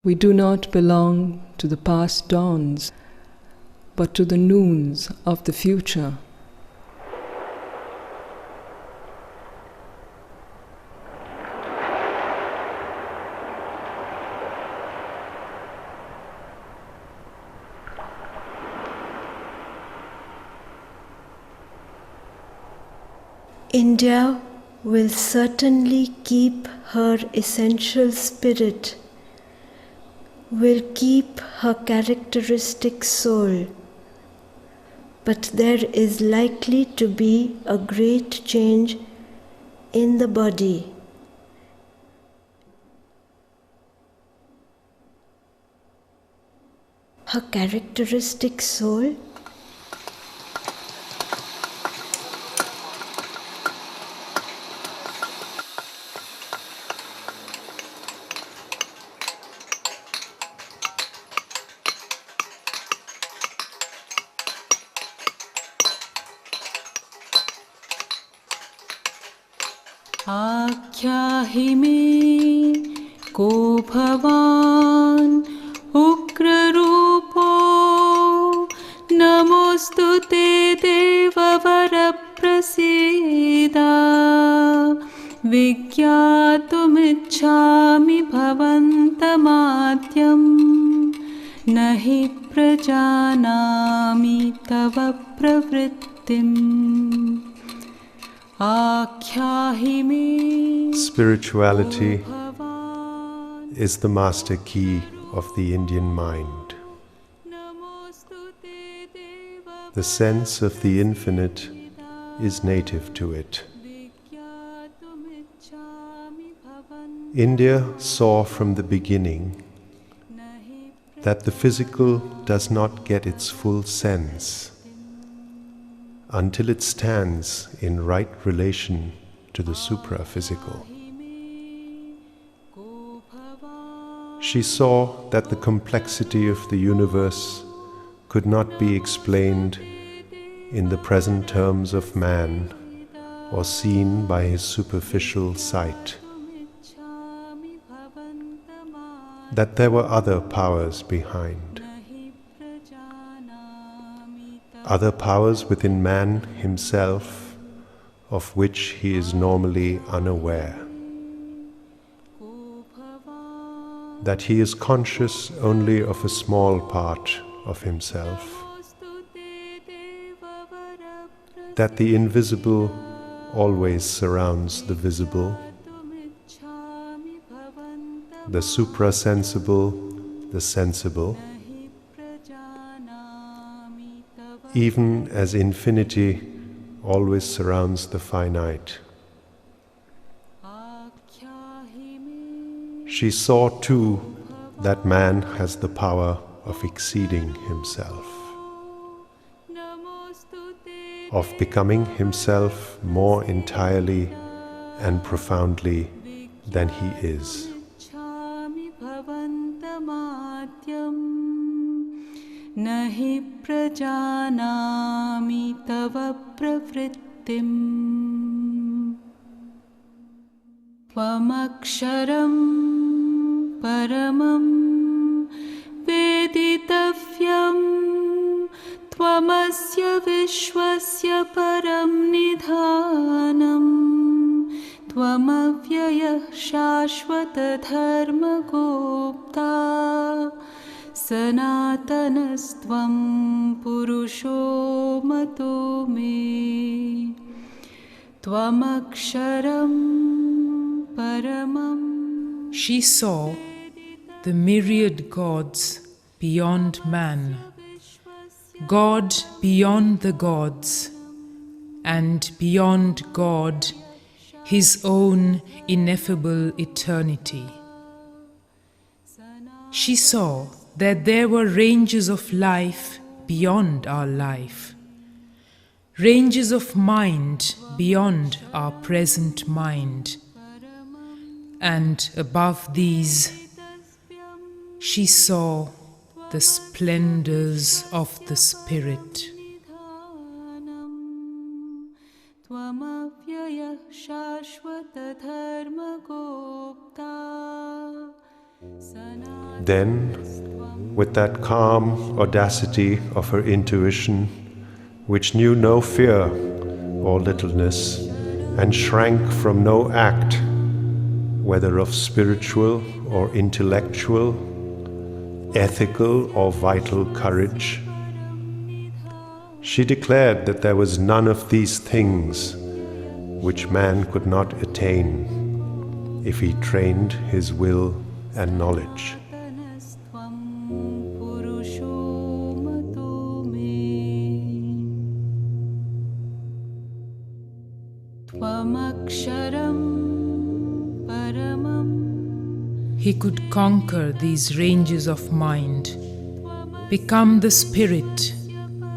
We do not belong to the past dawns, but to the noons of the future. India will certainly keep her essential spirit, will keep her characteristic soul, but there is likely to be a great change in the body. Her characteristic soul? आख्याहि मे को भवान् उग्ररूपो नमोऽस्तु ते देववर प्रसीद विज्ञातुमिच्छामि भवन्तमाद्यं न हि प्रजानामि तव प्रवृत्तिम्. Spirituality is the master key of the Indian mind. The sense of the infinite is native to it. India saw from the beginning that the physical does not get its full sense until it stands in right relation to the supra-physical. She saw that the complexity of the universe could not be explained in the present terms of man or seen by his superficial sight. That there were other powers behind. Other powers within man himself, of which he is normally unaware. That he is conscious only of a small part of himself. That the invisible always surrounds the visible. The suprasensible, the sensible. Even as infinity always surrounds the finite. She saw too that man has the power of exceeding himself, of becoming himself more entirely and profoundly than he is. न हि प्रजानामि तव प्रवृत्तिम्. त्वमक्षरं परमं वेदितव्यं त्वमस्य विश्वस्य परं निधानं त्वमव्ययः शाश्वतधर्मगोप्ता सनातनस्त्वं पुरुषो मतो मे. त्वमक्षरं परमम्. She saw the myriad gods beyond man, God beyond the gods, and beyond God, His own ineffable eternity. She saw that there were ranges of life beyond our life, ranges of mind beyond our present mind, and above these, she saw the splendors of the Spirit. शाश्वतधर्मगोप्ता Then, with that calm audacity of her intuition, which knew no fear or littleness, and shrank from no act, whether of spiritual or intellectual, ethical or vital courage, she declared that there was none of these things which man could not attain if he trained his will and knowledge. He could conquer these ranges of mind, become the spirit,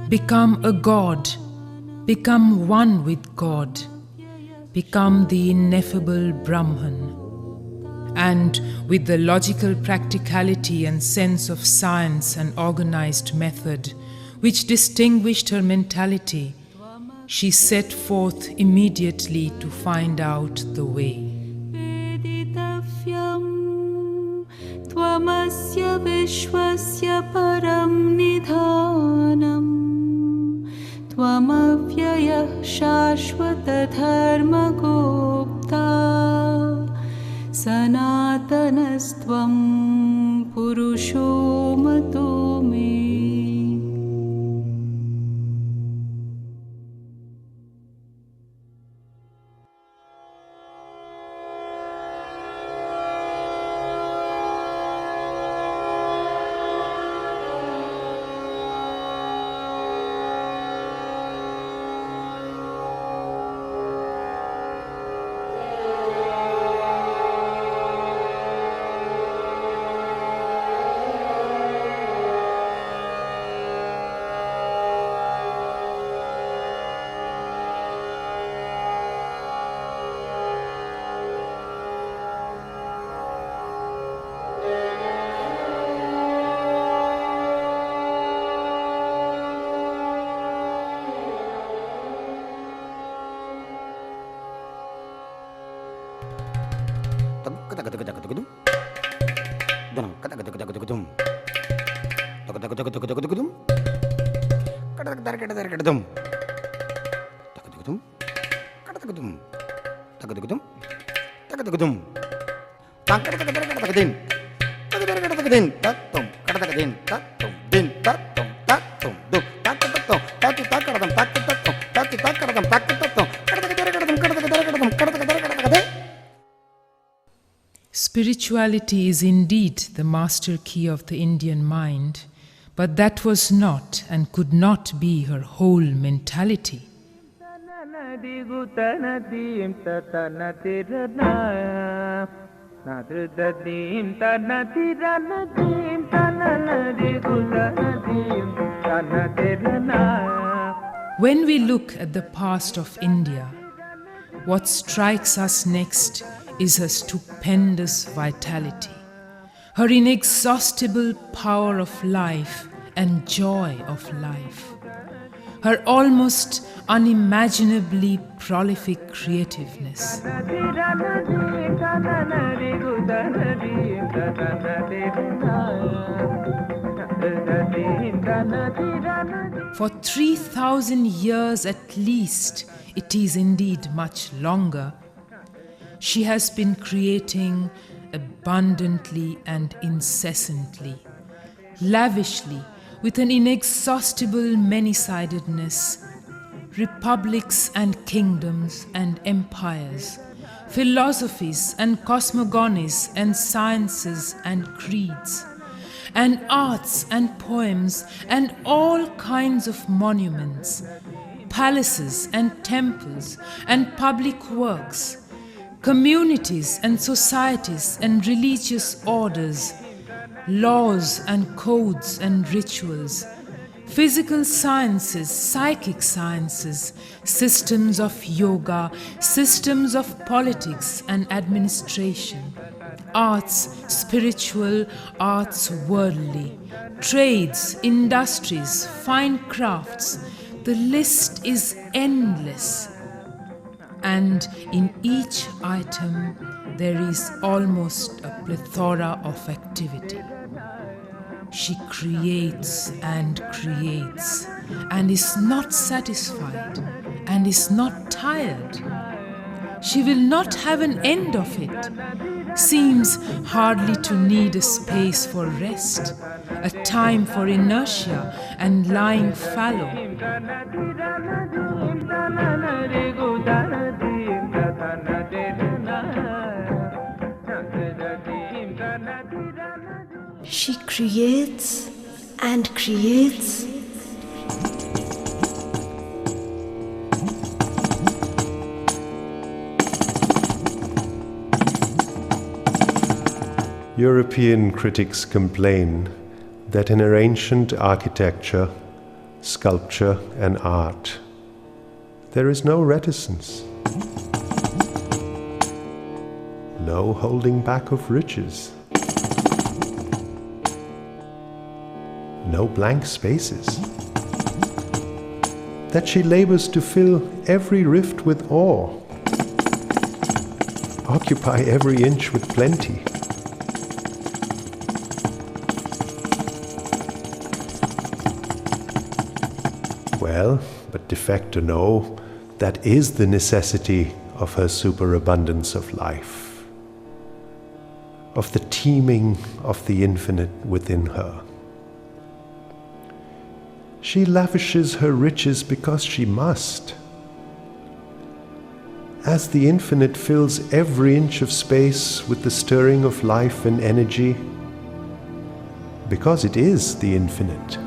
become a god, become one with God, become the ineffable Brahman. And with the logical practicality and sense of science and organized method which distinguished her mentality, she set forth immediately to find out the way. Tvamasya vishwasya param nidhanam Tvamavyaya shashvata dharma gopta Sanatanastvam purusho mato me. Spirituality is indeed the master key of the Indian mind, but that was not and could not be her whole mentality. When we look at the past of India, what strikes us next is her stupendous vitality, her inexhaustible power of life and joy of life, her almost unimaginably prolific creativeness. For 3,000 years at least, it is indeed much longer, she has been creating abundantly and incessantly, lavishly, with an inexhaustible many-sidedness, republics and kingdoms and empires, philosophies and cosmogonies and sciences and creeds, and arts and poems and all kinds of monuments, palaces and temples and public works, communities and societies and religious orders, laws and codes and rituals, physical sciences, psychic sciences, systems of yoga, systems of politics and administration, arts spiritual, arts worldly, trades, industries, fine crafts. The list is endless. and in each item there is almost a plethora of activity. She creates and is not satisfied and is not tired. She will not have an end of it, seems hardly to need a space for rest, a time for inertia and lying fallow. She creates and creates. European critics complain that in her ancient architecture, sculpture and art, there is no reticence, no holding back of riches, no blank spaces, that she labors to fill every rift with awe, occupy every inch with plenty. Well, but de facto no, that is the necessity of her superabundance of life, of the teeming of the infinite within her. She lavishes her riches because she must. As the infinite fills every inch of space with the stirring of life and energy, because it is the infinite.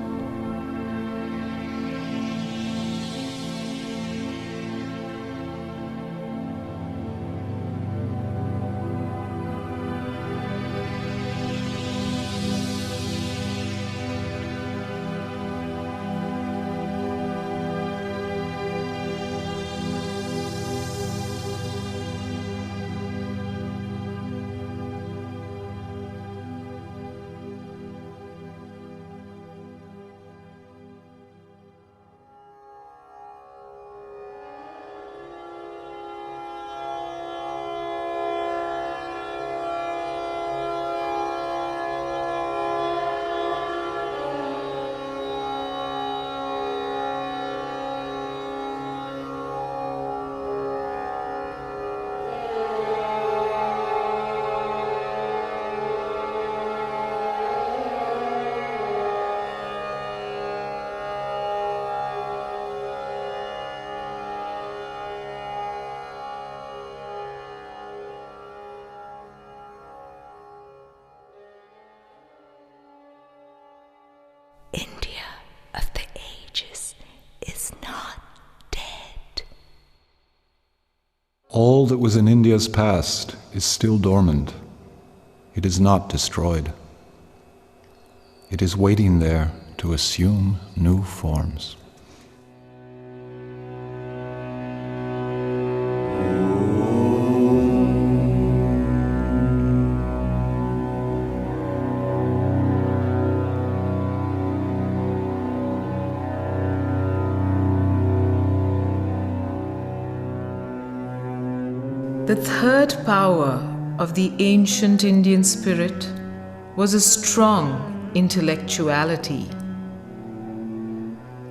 India of the ages is not dead. All that was in India's past is still dormant. It is not destroyed. It is waiting there to assume new forms. The third power of the ancient Indian spirit was a strong intellectuality,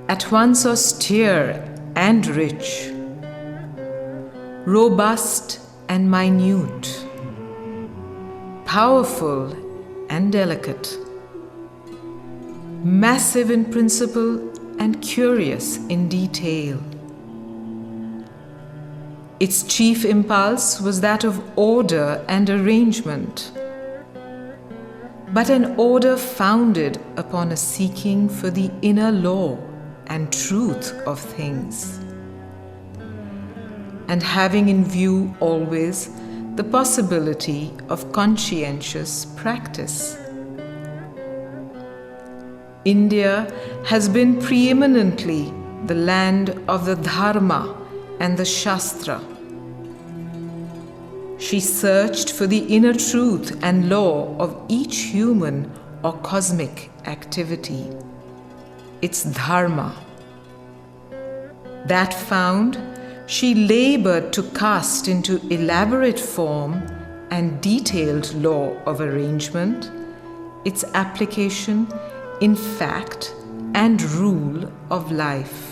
at once austere and rich, robust and minute, powerful and delicate, massive in principle and curious in detail. Its chief impulse was that of order and arrangement, but an order founded upon a seeking for the inner law and truth of things, and having in view always the possibility of conscientious practice. India has been preeminently the land of the Dharma and the Shastra. She searched for the inner truth and law of each human or cosmic activity, its dharma. That found, She labored to cast into elaborate form and detailed law of arrangement its application in fact and rule of life.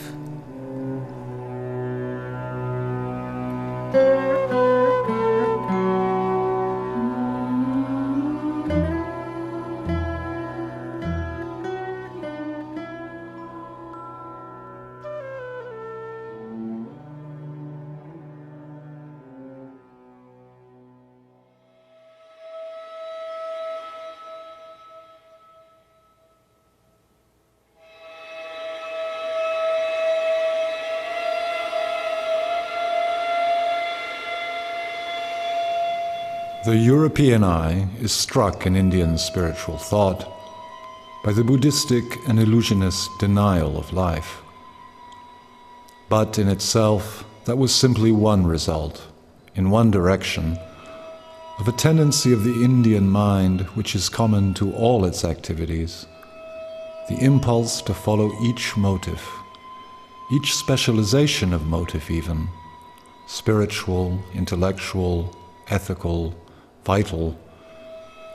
The European eye is struck in Indian spiritual thought by the Buddhistic and illusionist denial of life. But in itself, that was simply one result, in one direction, of a tendency of the Indian mind which is common to all its activities, the impulse to follow each motive, each specialization of motive even, spiritual, intellectual, ethical, vital,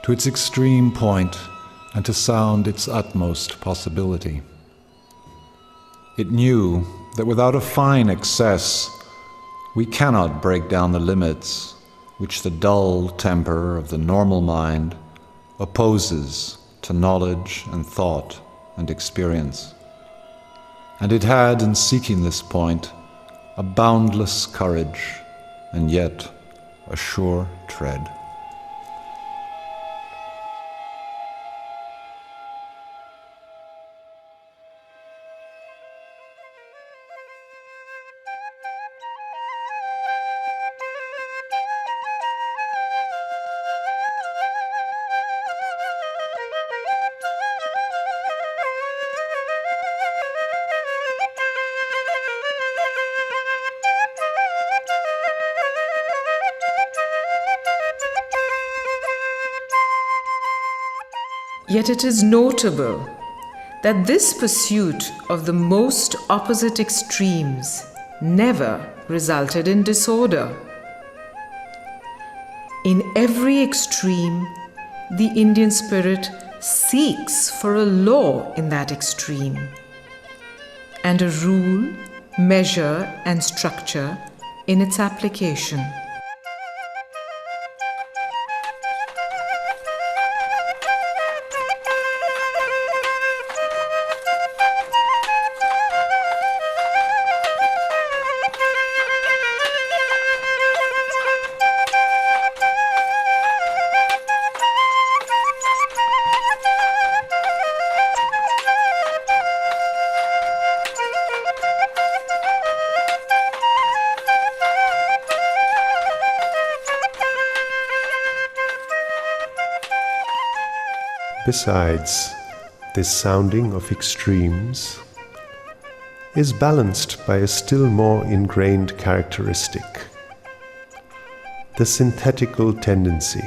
to its extreme point and to sound its utmost possibility. It knew that without a fine excess, we cannot break down the limits which the dull temper of the normal mind opposes to knowledge and thought and experience. And it had, in seeking this point, a boundless courage and yet a sure tread. Yet it is notable that this pursuit of the most opposite extremes never resulted in disorder. In every extreme, the Indian spirit seeks for a law in that extreme, and a rule, measure, and structure in its application. Besides, this sounding of extremes is balanced by a still more ingrained characteristic, the synthetical tendency,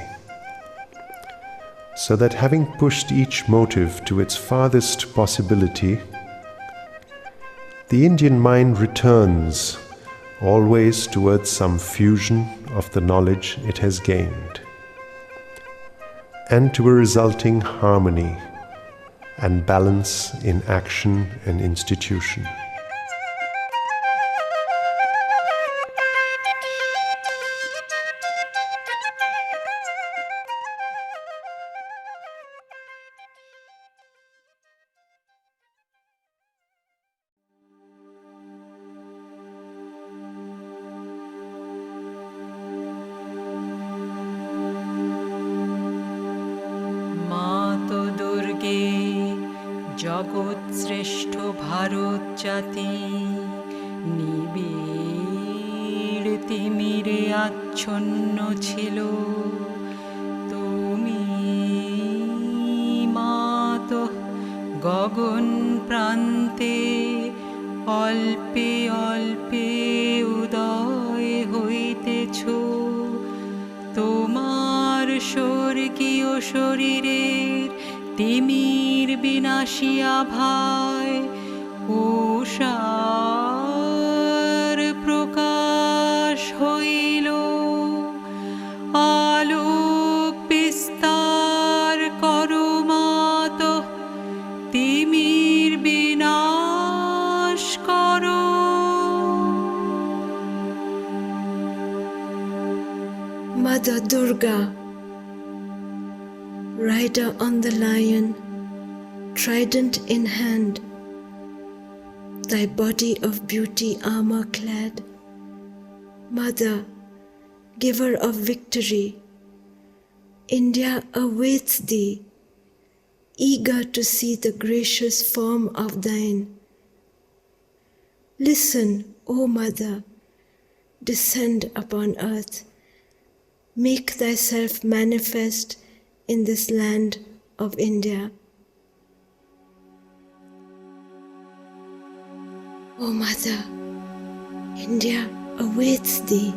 so that having pushed each motive to its farthest possibility, the Indian mind returns always towards some fusion of the knowledge it has gained, and to a resulting harmony and balance in action and institution. জগৎ শ্রেষ্ঠ ভারত জাতি নিবিড় তিমিরে আচ্ছন্ন ছিল তুমি মাতো গগন প্রান্তে অল্পে অল্পে উদয় হইতেছ তোমার স্বর্গীয় শরীরের তিমির বিনাশী আভায় উষার প্রকাশ Mother Durga, rider on the lion, trident in hand, thy body of beauty armor clad, Mother, giver of victory, India awaits thee, eager to see the gracious form of thine. Listen, O Mother, descend upon earth, make thyself manifest in this land of India. O Mother, India awaits thee.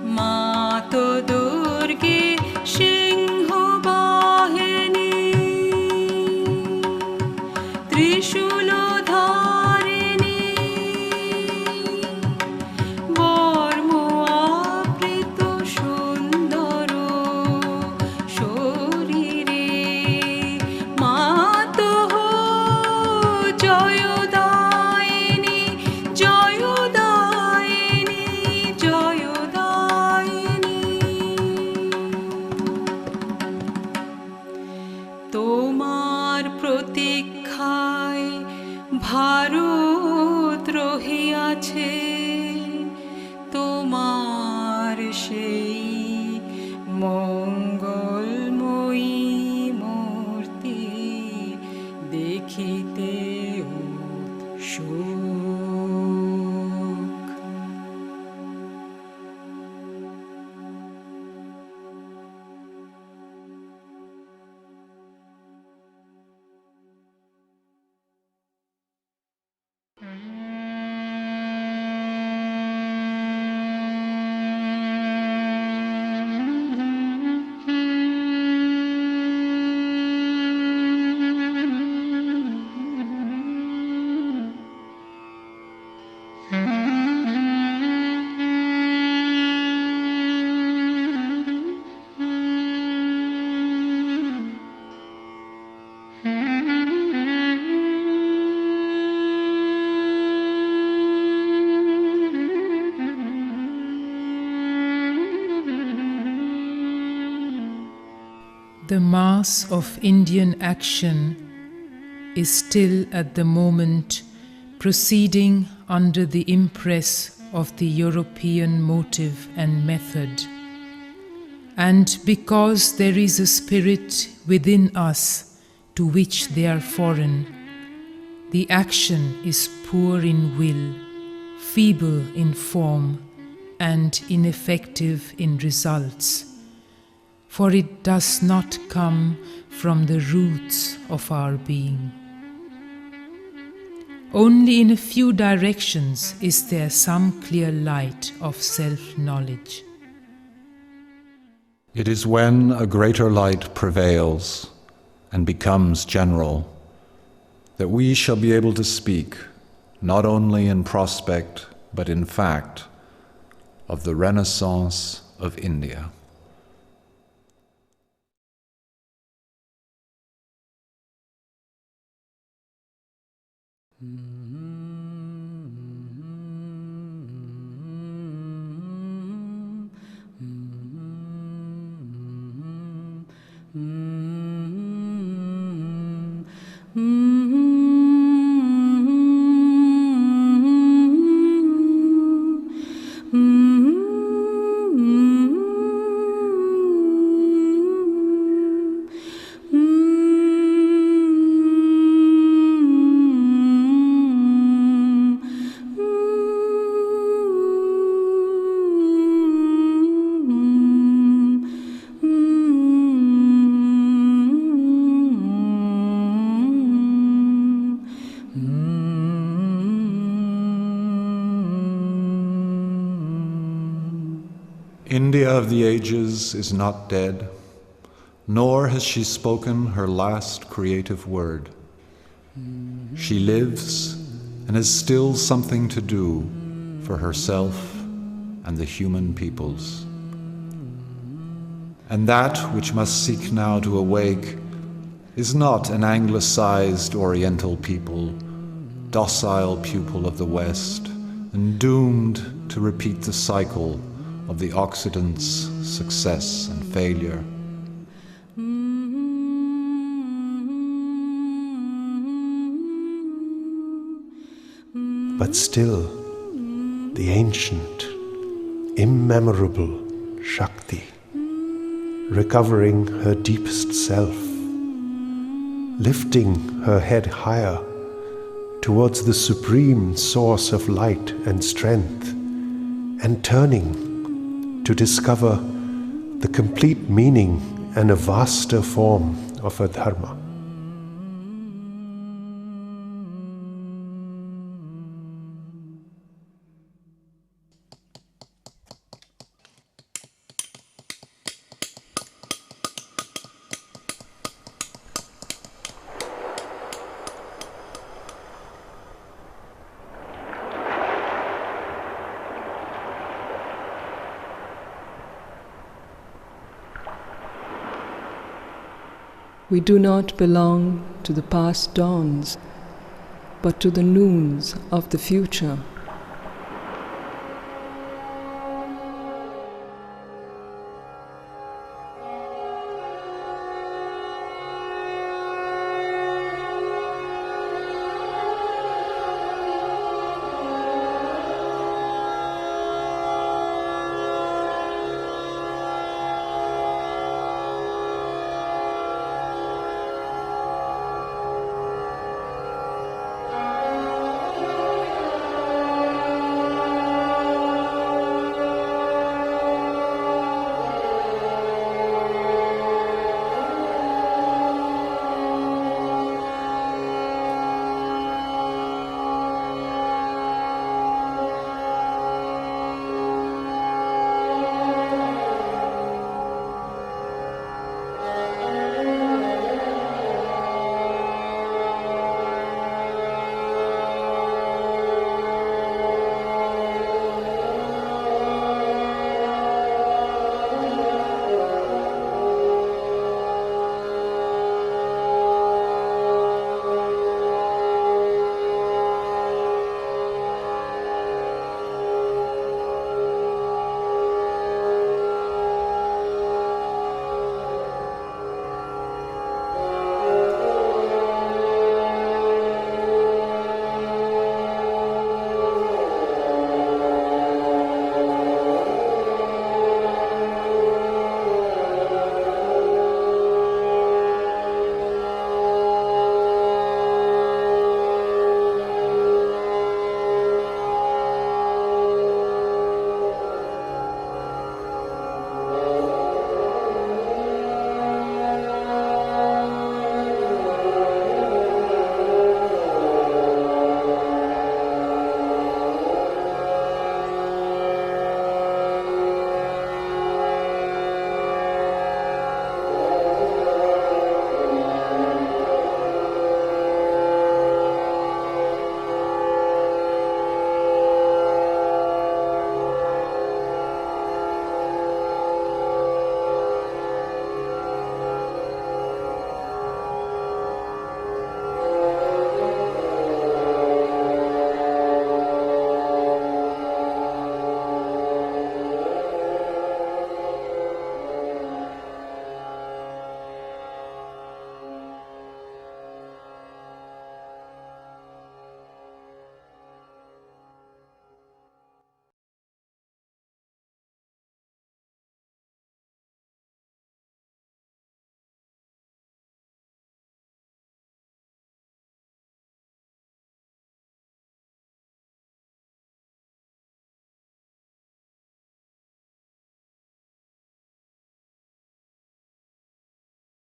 Mato Durge Singho Bahini Trishulo Dharini Varmo Aprito Sundaro Shorire Mato Ho Jayodayini Jayodayini Jayodayini তোমার প্রতীক্ষায় ভারত রহিয়াছে, তোমার সেই মঙ্গলময়ী মূর্তি দেখিতে উৎসুক। The mass of Indian action is still at the moment proceeding under the impress of the European motive and method. And because there is a spirit within us to which they are foreign, the action is poor in will, feeble in form, and ineffective in results. For it does not come from the roots of our being. Only in a few directions is there some clear light of self-knowledge. It is when a greater light prevails and becomes general that we shall be able to speak, not only in prospect but in fact, of the Renaissance of India. India of the ages is not dead, nor has she spoken her last creative word. She lives and has still something to do for herself and the human peoples. And that which must seek now to awake is not an anglicized Oriental people, docile pupil of the West, and doomed to repeat the cycle of the Occident's success and failure. But still, the ancient, immemorable Shakti, recovering her deepest self, lifting her head higher towards the supreme source of light and strength, and turning to discover the complete meaning and a vaster form of her dharma. We do not belong to the past dawns, but to the noons of the future.